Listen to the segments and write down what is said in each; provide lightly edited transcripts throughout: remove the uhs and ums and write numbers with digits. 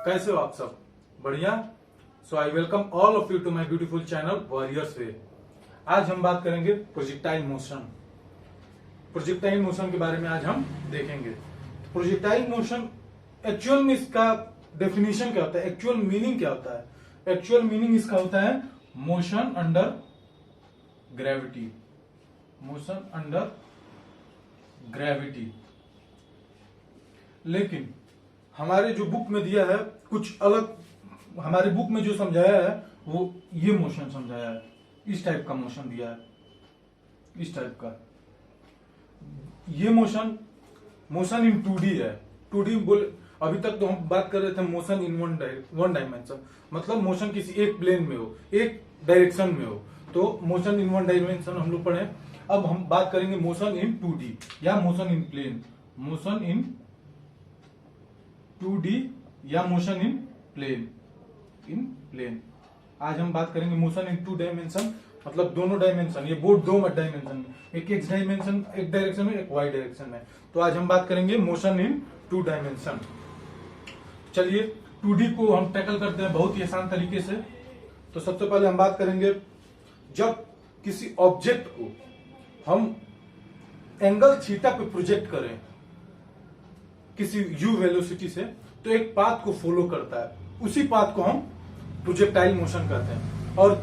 कैसे हो आप सब? बढ़िया। So I welcome all of you to my beautiful channel Warriors Way. आज हम बात करेंगे प्रोजेक्टाइल मोशन। प्रोजेक्टाइल मोशन के बारे में आज हम देखेंगे। प्रोजेक्टाइल मोशन एक्चुअल में इसका डेफिनेशन क्या होता है, एक्चुअल मीनिंग क्या होता है? एक्चुअल मीनिंग इसका होता है motion under gravity. Motion under gravity. लेकिन हमारे जो बुक में दिया है कुछ अलग, हमारे बुक में जो समझाया है वो ये मोशन समझाया है, इस टाइप का मोशन दिया है, इस टाइप का। ये मोशन इन 2D है। 2D बोले, अभी तक तो हम बात कर रहे थे मोशन इन वन डायमेंशन, मतलब मोशन किसी एक प्लेन में हो, एक डायरेक्शन में हो, तो मोशन इन वन डायमेंशन हम लोग पढ़े। अब हम बात करेंगे मोशन इन 2D या motion in plane. Motion in 2D या मोशन इन प्लेन। आज हम बात करेंगे मोशन इन 2 डायमेंशन, मतलब दोनों डायमेंशन। ये बोर्ड 2 डायमेंशन में, एक एक्स डायमेंशन एक डायरेक्शन में, एक वाई डायरेक्शन में। तो आज हम बात करेंगे मोशन इन 2 डायमेंशन। चलिए 2D को हम टैकल करते हैं बहुत ही आसान तरीके से। तो सबसे पहले हम बात करेंगे, जब किसी ऑब्जेक्ट को हम एंगल थीटा पे प्रोजेक्ट करें किसी u वेलोसिटी से, तो एक पाथ को फॉलो करता है, उसी पाथ को हम प्रोजेक्टाइल मोशन कहते हैं। और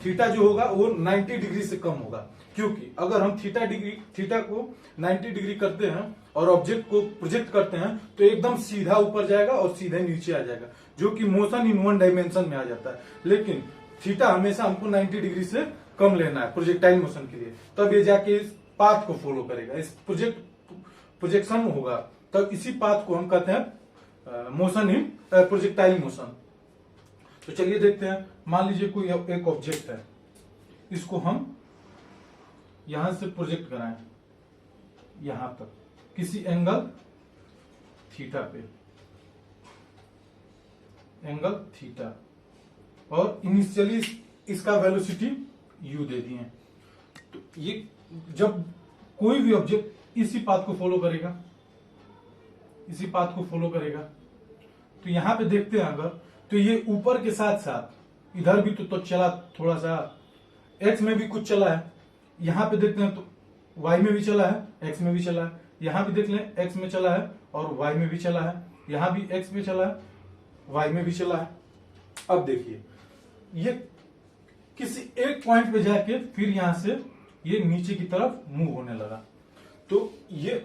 थीटा जो होगा वो 90 डिग्री से कम होगा, क्योंकि अगर हम थीटा को 90 डिग्री करते हैं और ऑब्जेक्ट को प्रोजेक्ट करते हैं तो एकदम सीधा ऊपर जाएगा और सीधे नीचे आ जाएगा, जो कि मोशन इन 1 डायमेंशन में आ जाता है। लेकिन थीटा हमेशा हमको 90 डिग्री से कम लेना है प्रोजेक्टाइल मोशन के लिए, तब ये जाके इस पाथ को फॉलो करेगा, इस प्रोजेक्शन होगा, तब इसी पाथ को हम कहते हैं मोशन इन प्रोजेक्टाइल मोशन। तो चलिए देखते हैं। मान लीजिए कोई एक ऑब्जेक्ट है, इसको हम यहां से प्रोजेक्ट कराएं यहां तक किसी एंगल थीटा पे, एंगल थीटा, और इनिशियली इसका वेलोसिटी u दे दिए। तो ये जब कोई भी ऑब्जेक्ट इसी पाथ को फॉलो करेगा, इसी पाथ को फॉलो करेगा, तो यहां पे देखते हैं अगर, तो ये ऊपर के साथ साथ इधर भी तो चला, थोड़ा सा x में भी कुछ चला है। यहां पे देखते हैं तो y में भी चला है, x में भी चला है। यहां भी देख लें x में चला है और y में भी चला है। यहां भी x में चला है, y में भी चला है। अब देखिए ये किसी एक पॉइंट पे जाके फिर यहां से ये नीचे की तरफ मूव होने लगा, तो ये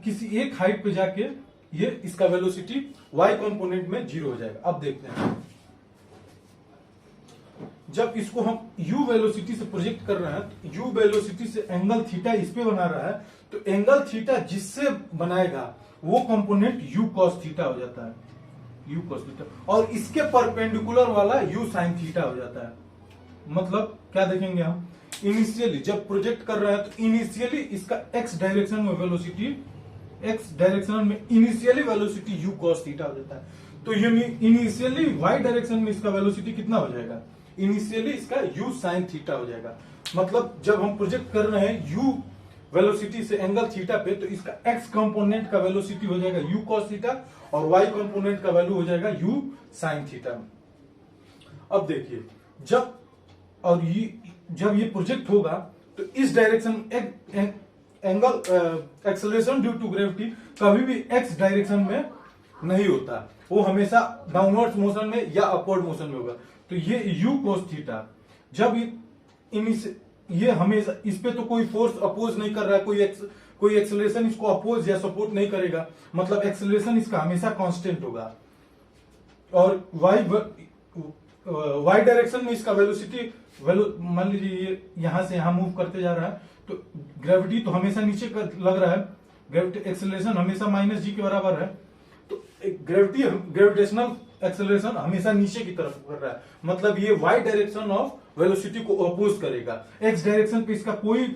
किसी एक हाइट पे जाके ये इसका वेलोसिटी y कंपोनेंट में 0 हो जाएगा। अब देखते हैं, जब इसको हम u वेलोसिटी से प्रोजेक्ट कर रहे हैं, तो u वेलोसिटी से एंगल थीटा इस पे बना रहा है, तो एंगल थीटा जिससे बनाएगा वो कंपोनेंट u cos थीटा हो जाता है, u cos थीटा, और इसके परपेंडिकुलर वाला u sin थीटा हो जाता है। मतलब क्या देखेंगे हम, इनिशियली जब प्रोजेक्ट कर रहे हैं तो इनिशियली इसका x डायरेक्शन में वेलोसिटी, x डायरेक्शन में initially velocity u cos theta हो जाता है। तो इनिशियली y डायरेक्शन में इसका वेलोसिटी कितना हो जाएगा, इनिशियली इसका u sin थीटा हो जाएगा। मतलब जब हम प्रोजेक्ट कर रहे हैं u वेलोसिटी से एंगल थीटा पे, तो इसका x कंपोनेंट का वेलोसिटी हो जाएगा u cos थीटा और y कंपोनेंट का वैल्यू हो जाएगा u sin थीटा। अब देखिए जब ये प्रोजेक्ट होगा तो इस direction angle acceleration due to gravity कभी भी x डायरेक्शन में नहीं होता, वो हमेशा डाउनवर्ड मोशन में या अपवर्ड मोशन में होगा। तो ये u cos थीटा, जब ये हमेशा इस पे तो कोई फोर्स अपोज नहीं कर रहा है, कोई एक्सेलरेशन इसको अपोज या सपोर्ट नहीं करेगा, मतलब एक्सेलरेशन इसका हमेशा कांस्टेंट होगा। और y डायरेक्शन में इसका वेलोसिटी, मान लीजिए ये यहां से यहां मूव करते जा रहा है, तो ग्रेविटी तो हमेशा नीचे लग रहा है, ग्रेविटी एक्सेलरेशन हमेशा -g के बराबर है, तो ग्रेविटेशनल एक्सेलरेशन हमेशा नीचे की तरफ कर रहा है, मतलब ये y डायरेक्शन ऑफ वेलोसिटी को अपोज करेगा। x डायरेक्शन पे इसका कोई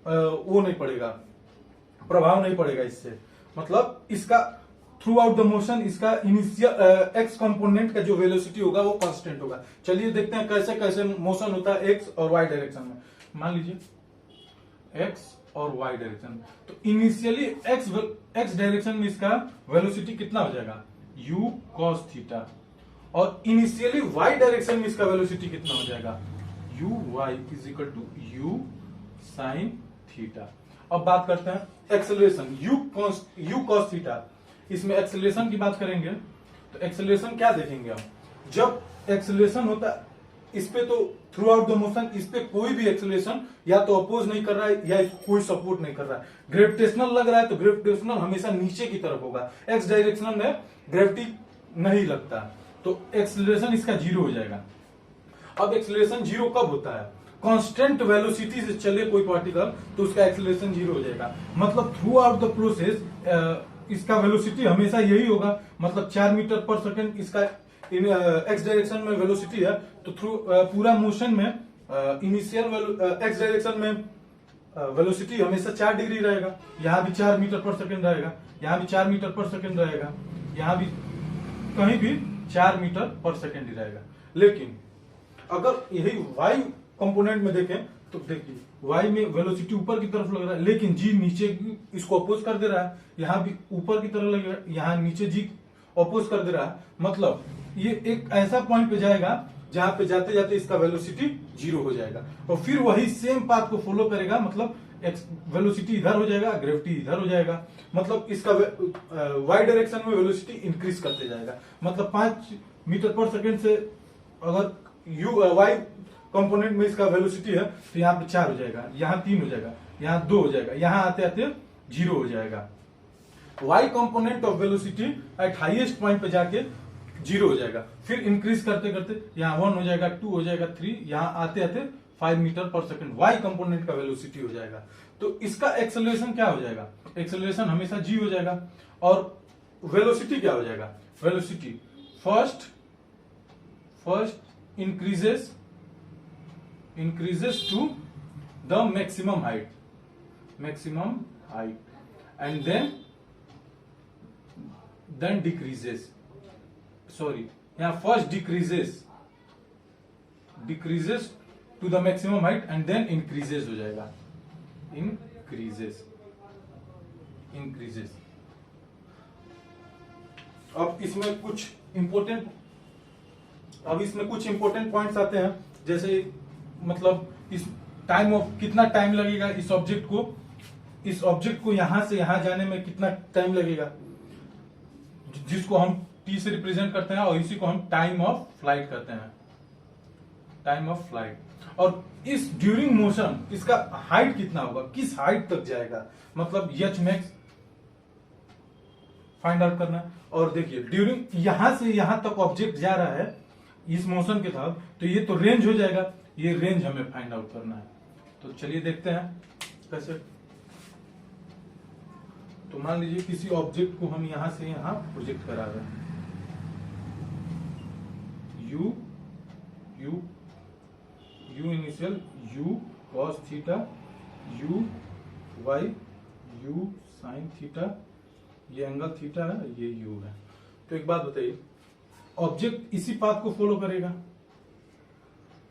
वो नहीं पड़ेगा, प्रभाव नहीं पड़ेगा इससे, मतलब इसका थ्रू आउट द मोशन इसका इनिशियल x कंपोनेंट का जो वेलोसिटी होगा वो कांस्टेंट होगा। चलिए देखते हैं कैसे कैसे मोशन होता है x और y डायरेक्शन में। मान लीजिए x और y डायरेक्शन, तो इनिशियली x डायरेक्शन में इसका वेलोसिटी कितना हो जाएगा, u cos थीटा, और इनिशियली y डायरेक्शन में इसका वेलोसिटी कितना हो जाएगा, u y is equal to u sine थीटा। अब बात करते हैं एक्सेलरेशन, u cos थीटा। इसमें एक्सेलरेशन की बात करेंगे तो एक्सेलरेशन क्या देखेंगे हम, जब एक्सेलरेशन होता है इस पे तो थ्रू आउट द मोशन इस पे कोई भी एक्सेलरेशन या तो अपोज नहीं कर रहा है या इसको कोई सपोर्ट नहीं कर रहा है। ग्रेविटेशनल लग रहा है तो ग्रेविटेशनल हमेशा नीचे की तरफ होगा, एक्स डायरेक्शन में ग्रेविटी नहीं लगता, तो एक्सेलरेशन इसका जीरो हो जाएगा। अब एक्सेलरेशन जीरो कब होता है, कांस्टेंट वेलोसिटी से चले कोई पार्टिकल तो उसका एक्सेलरेशन जीरो हो जाएगा। मतलब थ्रू आउट द प्रोसेस इसका वेलोसिटी हमेशा यही होगा, मतलब 4 मीटर पर सेकेंड इसका एक्स डायरेक्शन में वेलोसिटी है, तो थ्रू पूरा मोशन में इनिशियल एक्स डायरेक्शन में वेलोसिटी हमेशा 4 डिग्री रहेगा। यहाँ भी 4 मीटर पर सेकेंड रहेगा, यहाँ भी 4 मीटर पर सेकेंड रहेगा, यहाँ भी कहीं भी 4 मीटर पर सेकेंड ही रहेगा। लेकिन अगर यही वाई कंपोनेंट में देखें तो देखिए वाई में वेलोसिटी ऊपर की तरफ लग रहा है, लेकिन जी नीचे इसको अपोज कर दे रहा है, यहाँ भी ऊपर की तरफ लगेगा, यहाँ नीचे जी अपोज कर दे रहा है। मतलब ये एक ऐसा पॉइंट पे जाएगा जहां पे जाते जाते इसका वेलोसिटी जीरो हो जाएगा, और फिर वही सेम पाथ को फॉलो करेगा, मतलब वेलोसिटी इधर हो जाएगा, ग्रेविटी इधर हो जाएगा, मतलब इसका वाई डायरेक्शन में वेलोसिटी इंक्रीज करते जाएगा। मतलब 5 मीटर पर सेकेंड से अगर वाई कंपोनेंट में इसका वेलोसिटी है तो यहाँ पे 4 हो जाएगा, यहाँ 3 हो जाएगा, यहाँ 2 हो जाएगा, यहाँ आते आते 0 हो जाएगा। Y component of velocity at highest point पे जाके 0 हो जाएगा, फिर इंक्रीज करते करते यहाँ 1 हो जाएगा, 2 हो जाएगा, 3, यहाँ आते आते 5 मीटर पर सेकंड वाई कंपोनेंट का वेलोसिटी हो जाएगा। तो इसका एक्सेलरेशन क्या हो जाएगा, एक्सेलरेशन हमेशा जी हो जाएगा, और वेलोसिटी क्या हो जाएगा, velocity first increases to the maximum height and then decreases, sorry, यहाँ first decreases to the maximum height and then increases हो जाएगा, increases। अब इसमें कुछ इंपोर्टेंट पॉइंट्स आते हैं, जैसे मतलब इस टाइम ऑफ कितना टाइम लगेगा इस ऑब्जेक्ट को यहां से यहां जाने में कितना टाइम लगेगा, जिसको हम टी से रिप्रेजेंट करते हैं, और इसी को हम टाइम ऑफ फ्लाइट कहते हैं, टाइम ऑफ फ्लाइट। और इस ड्यूरिंग मोशन इसका हाइट कितना होगा, किस हाइट तक जाएगा, मतलब एच मैक्स फाइंड आउट करना है। और देखिए ड्यूरिंग यहां से यहां तक ऑब्जेक्ट जा रहा है इस मोशन के तहत, तो ये तो रेंज हो जाएगा, ये रेंज हमें फाइंड आउट करना है। तो चलिए देखते हैं कैसे। तो मान लीजिए किसी ऑब्जेक्ट को हम यहां से यहां प्रोजेक्ट करा रहे हैं, u initial u cos theta, u y u sin theta, ये एंगल थीटा है, ये u है। तो एक बात बताइए, ऑब्जेक्ट इसी पाथ को फॉलो करेगा,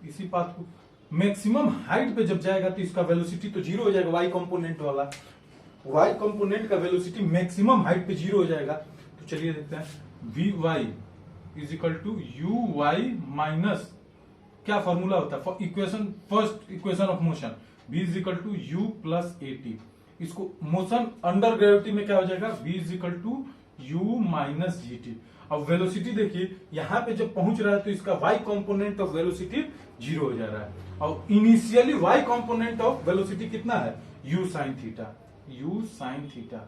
इसी पाथ को मैक्सिमम हाइट पे जब जाएगा तो इसका वेलोसिटी तो 0 हो जाएगा, वाई कंपोनेंट वाला, वाई कंपोनेंट का वेलोसिटी मैक्सिमम हाइट पे 0 हो जाएगा। तो चलिए देखते हैं, V Y is equal to U Y minus, क्या फॉर्मूला होता है equation, first equation of motion, v is equal to U plus A T. इसको मोशन अंडर ग्रेविटी में क्या हो जाएगा, v is equal to U minus G T. अब velocity देखिए यहां पे जब पहुंच रहा है तो इसका y कंपोनेंट ऑफ वेलोसिटी 0 हो जा रहा है, और initially y component of velocity कितना है, u sin थीटा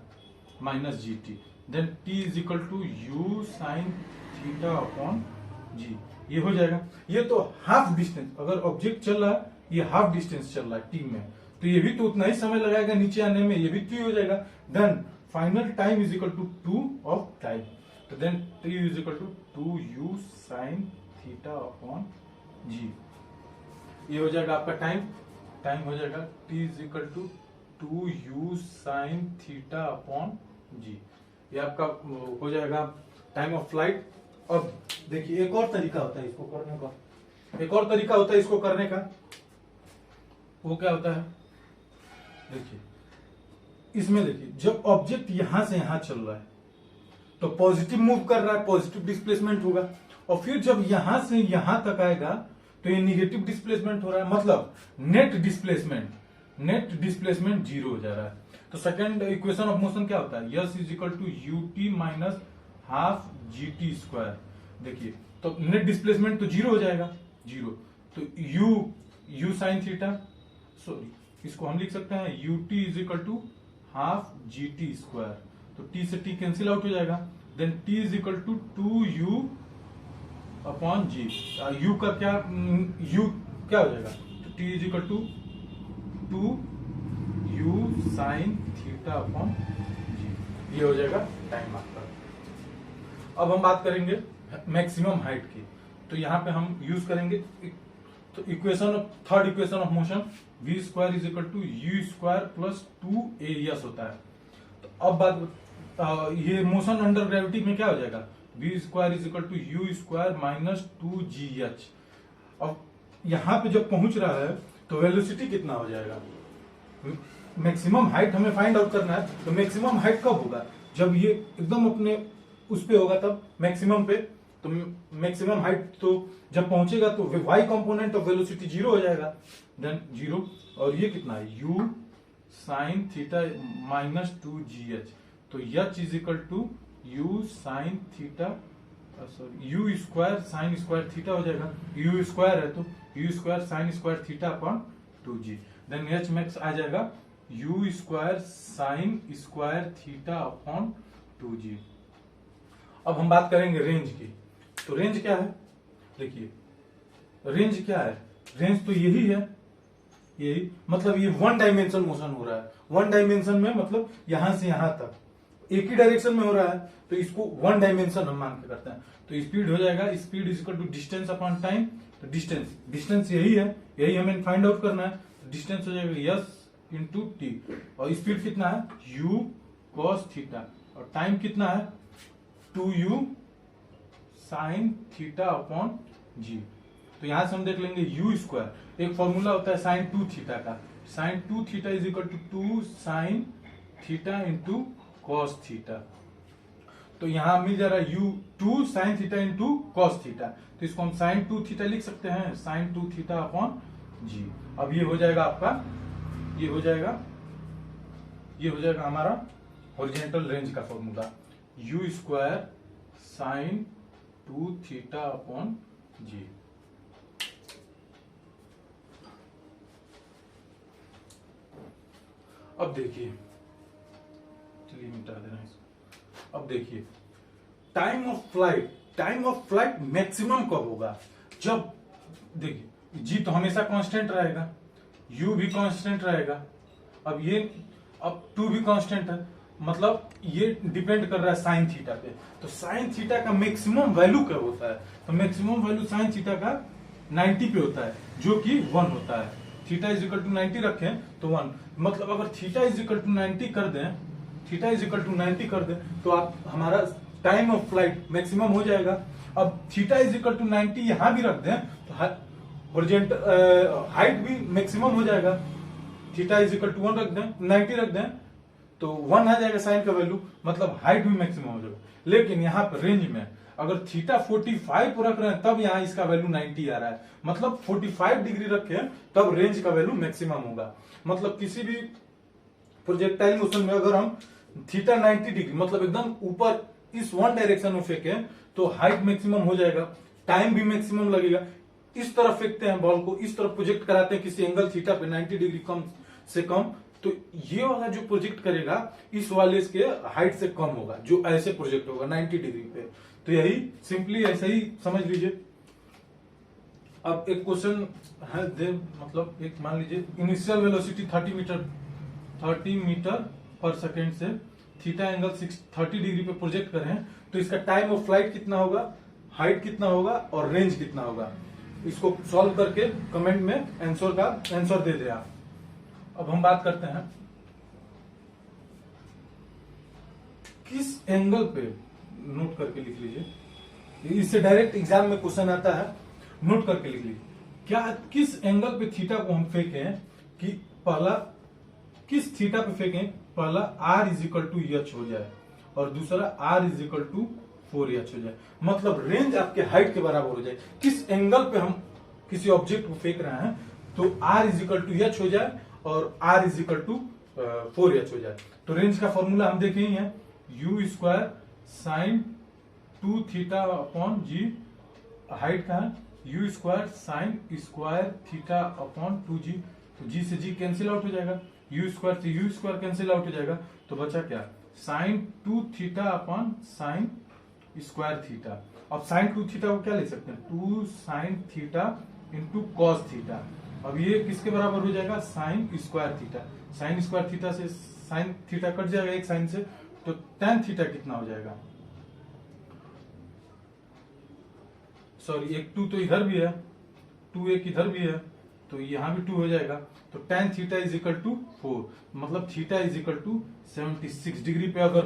minus G T, then t is equal to u sin theta upon g। ये हो जाएगा, ये तो हाफ डिस्टेंस, अगर ऑब्जेक्ट चल रहा है ये हाफ डिस्टेंस चल रहा है t में, तो ये भी तो उतना ही समय लगाएगा नीचे आने में, ये भी t हो जाएगा। Then final time is equal to 2 of time, तो then t is equal to 2u sin theta upon g। ये हो जाएगा आपका टाइम हो जाएगा t is equal to 2u sin theta upon g। ये आपका हो जाएगा टाइम ऑफ फ्लाइट। अब देखिए एक और तरीका होता है इसको करने का, वो क्या होता है, देखिए इसमें देखिए जब ऑब्जेक्ट यहां से यहां चल रहा है तो पॉजिटिव मूव कर रहा है, पॉजिटिव डिस्प्लेसमेंट होगा। और फिर जब यहां से यहां तक आएगा तो ये निगेटिव डिस्प्लेसमेंट हो रहा है, मतलब नेट डिस्प्लेसमेंट जीरो हो जा रहा है। तो सेकंड इक्वेशन ऑफ मोशन क्या होता है, S is equal to U T minus half ji square. देखिए तो नेट डिस्प्लेसमेंट तो जीरो हो जाएगा, जीरो, तो यू साइन थीटा, सॉरी इसको हम लिख सकते हैं u t is equal to half ji square. तो टी से टी कैंसिल आउट हो जाएगा, then t is equal to 2u upon g. U का क्या, यू क्या हो जाएगा, तो t is equal to 2u sine theta upon g, ये हो जाएगा टाइम आपका। अब हम बात करेंगे मैक्सिमम हाइट की, तो यहाँ पे हम यूज करेंगे तो equation, third equation of motion v square is equal to U square plus 2as होता है। तो अब बात ये मोशन अंडर ग्रेविटी में क्या हो जाएगा, v square is equal to U square minus 2gh। अब यहाँ पे जब पहुंच रहा है तो वेलोसिटी कितना हो जाएगा, मैक्सिमम हाइट हमें फाइंड आउट करना है। तो मैक्सिमम हाइट कब होगा, जब ये एकदम अपने उस पे होगा तब मैक्सिमम पे। तो मैक्सिमम हाइट तो जब पहुंचेगा तो y component of velocity zero हो जाएगा, देन जीरो। और ये कितना है, u sine theta minus 2gh। तो h is equal to u sine theta, sorry u square sine square theta हो जाएगा, u स्क्वायर है तो u square sine square theta upon 2g। Then h max आ जाएगा u square sine square theta upon 2g। अब हम बात करेंगे रेंज की। तो रेंज क्या है, देखिए रेंज क्या है, रेंज तो यही है, यही मतलब ये वन डायमेंशन मोशन हो रहा है। वन डायमेंशन में मतलब यहां से यहां तक एक ही डायरेक्शन में हो रहा है, तो इसको वन डायमेंशन हम मान के करते हैं। तो स्पीड हो जाएगा, speed is equal to distance upon time. तो डिस्टेंस यही है, यही हमें फाइंड आउट करना है। तो डिस्टेंस हो जाएगा यस इंटू टी, और स्पीड कितना है u cos थीटा, और टाइम कितना है 2u साइन थीटा अपॉन जी। तो यहां से हम देख लेंगे u स्क्वायर, एक फॉर्मूला होता है साइन 2 थीटा का, sine 2 theta is equal to 2 sine theta into cos theta. तो यहां मिल जा रहा है u 2 sine theta into cos theta, तो इसको हम साइन 2 थीटा लिख सकते हैं, साइन 2 थीटा अपॉन जी। अब ये हो जाएगा आपका, ये हो जाएगा हमारा हॉरिजॉन्टल रेंज का formula, u square sine 2 theta upon g. अब देखिए, चलिए मिटा देना इसको। अब देखिए टाइम ऑफ फ्लाइट मैक्सिमम कब होगा, जब देखिए जी तो हमेशा कांस्टेंट रहेगा, u भी कांस्टेंट रहेगा, अब 2 भी कांस्टेंट है, मतलब ये डिपेंड कर रहा है साइन थीटा पे। तो साइन थीटा का मैक्सिमम वैल्यू क्या होता है, तो मैक्सिमम वैल्यू साइन थीटा का 90 पे होता है, जो कि 1 होता है। थीटा इज इक्वल टू 90 रखें तो 1, मतलब अगर थीटा इज इक्वल टू 90 कर दें, थीटा इज इक्वल टू 90 कर दें तो आप हमारा टाइम ऑफ फ्लाइट मैक्सिमम हो जाएगा। अब थीटा इज इक्वल टू 90 यहां भी रख दें तो हाइट भी मैक्सिमम हो जाएगा। थीटा इज इक्वल टू 1 रख दें, 90 रख दें तो 1 आ जाएगा साइन का वैल्यू, मतलब हाइट भी मैक्सिमम हो जाएगा। लेकिन यहाँ पर रेंज में अगर थीटा 45 पर रख रहे हैं तब यहाँ इसका वैल्यू 90 आ रहा है, मतलब 45 डिग्री रखे तब रेंज का वैल्यू मैक्सिमम होगा। मतलब किसी भी प्रोजेक्टाइल मोशन में अगर हम थीटा 90 डिग्री मतलब एकदम ऊपर इस वन डायरेक्शन में फेंके तो हाइट मैक्सिमम हो जाएगा, टाइम भी मैक्सिमम लगेगा। इस तरफ फेंकते हैं बॉल को, इस तरफ प्रोजेक्ट कराते हैं किसी एंगल थीटा पे 90 डिग्री कम से कम, तो ये वाला जो प्रोजेक्ट करेगा इस वाले के हाइट से कम होगा, जो ऐसे प्रोजेक्ट होगा 90 डिग्री पे। तो यही सिंपली ऐसे ही समझ लीजिए। अब एक क्वेश्चन है मतलब एक मान लीजिए इनिशियल वेलोसिटी 30 मीटर पर सेकेंड से थीटा एंगल 30 डिग्री पे प्रोजेक्ट करें तो इसका टाइम ऑफ फ्लाइट कितना होगा, हाइट कितना होगा और रेंज कितना होगा। इसको सॉल्व करके कमेंट में आंसर दे दे आप। अब हम बात करते हैं किस एंगल पे, नोट करके लिख लीजिए, इससे डायरेक्ट एग्जाम में क्वेश्चन आता है, नोट करके लिख लीजिए। क्या किस एंगल पे थीटा को हम फेंकें कि पहला किस थीटा पे फेंकें पहला r is equal to H हो जाए और दूसरा r is equal to 4h हो जाए। मतलब रेंज आपके हाइट के बराबर हो जाए। किस एंगल पे हम किसी ऑब्जेक्ट को फेंक रहे हैं तो r is equal to h हो जाए और r is equal to 4h हो जाए। तो रेंज का फॉर्मूला हम देखे ही है, u square sine 2 theta upon g, height का है u square sine square theta upon 2g। तो g से g कैंसिल आउट हो जाएगा, u स्क्वायर से u स्क्वायर कैंसिल आउट हो जाएगा। तो बचा क्या, sine 2 theta upon sine square theta. अब साइन 2 थीटा को क्या ले सकते हैं, 2 sine theta into cos theta. अब ये किसके बराबर हो जाएगा, sine square theta. Sine square theta से साइन थीटा कट जाएगा एक साइन से, तो टेन थीटा कितना हो जाएगा, सॉरी एक 2 तो इधर भी है, 2 एक इधर भी है, तो यहां भी 2 हो जाएगा। तो tan theta is equal to 4, मतलब theta is equal to 76 degree पे अगर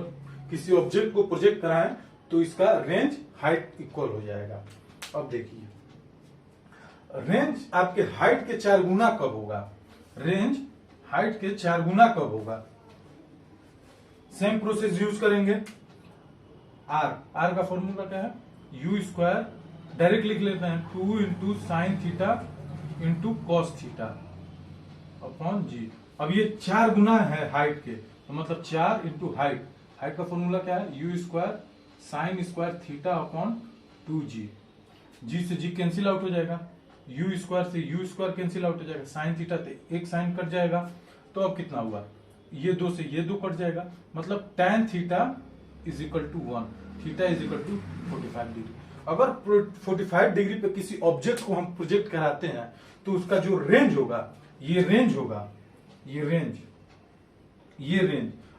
किसी ऑब्जेक्ट को प्रोजेक्ट कराएं तो इसका रेंज हाइट इक्वल हो जाएगा। अब देखिए रेंज आपके हाइट के 4 गुना कब होगा, रेंज हाइट के 4 गुना कब होगा। सेम प्रोसेस यूज करेंगे। आर का फॉर्मूला क्या है, यू स्क्वायर डायरेक्ट लिख लेते हैं 2 into sine theta into cos theta upon g. अब ये 4 गुना है हाइट के, तो मतलब 4 इंटू हाइट, हाइट का फॉर्मूला क्या है, u square sine square theta upon 2g। जी से जी कैंसिल आउट हो जाएगा, यू स्क्वायर से यू स्क्वायर कैंसिल आउट हो जाएगा, साइन थीटा से एक साइन कट जाएगा। तो अब कितना हुआ, ये 2 से ये 2 कट जाएगा, मतलब tan theta is equal to 1, theta is equal to 45 degree. अगर 45 डिग्री पे किसी ऑब्जेक्ट को हम प्रोजेक्ट कराते हैं तो उसका जो रेंज होगा, ये रेंज होगा, ये रेंज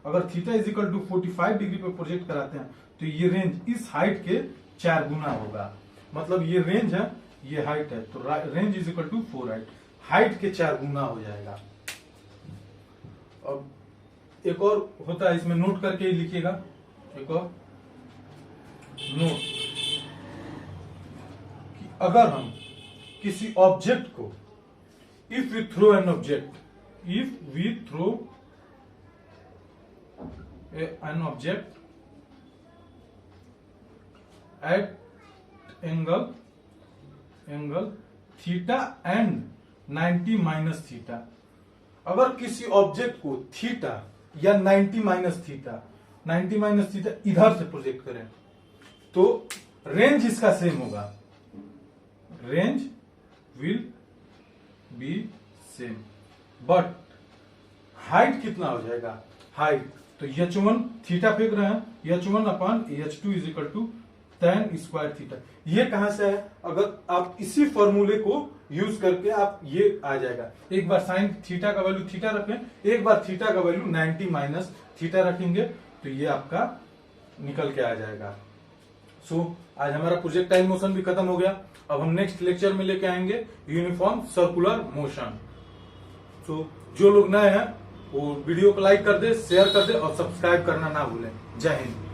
अगर theta is equal to 45 degree पे प्रोजेक्ट कराते हैं तो ये रेंज इस हाइट के 4 गुना होगा। मतलब ये रेंज है, ये हाइट है, तो range is equal to 4 height के 4 गुना हो जाएगा। अब एक और होता है, इसमें नोट करके ही लिखिएगा, एक और नोट कि अगर हम किसी ऑब्जेक्ट को, if we throw an object, if we throw an object at angle theta and 90 minus theta. अगर किसी ऑब्जेक्ट को थीटा या 90 माइनस थीटा इधर से प्रोजेक्ट करें तो रेंज इसका सेम होगा, range will be same, but height कितना हो जाएगा, हाइट तो h1 थीटा फेंक रहे हैं, h1 upon h2 is equal to tan square theta. ये कहां से है, अगर आप इसी फॉर्मूले को यूज करके आप ये आ जाएगा। एक बार साइन थीटा का वैल्यू थीटा रखें, एक बार थीटा का वैल्यू 90 माइनस थीटा रखेंगे तो ये आपका निकल के आ जाएगा। सो आज हमारा प्रोजेक्टाइल मोशन भी खत्म हो गया। अब हम नेक्स्ट लेक्चर में लेके आएंगे यूनिफॉर्म सर्कुलर मोशन। सो जो लोग नए हैं वो वीडियो को लाइक कर दे, शेयर कर दे और सब्सक्राइब करना ना भूलें। जय हिंद।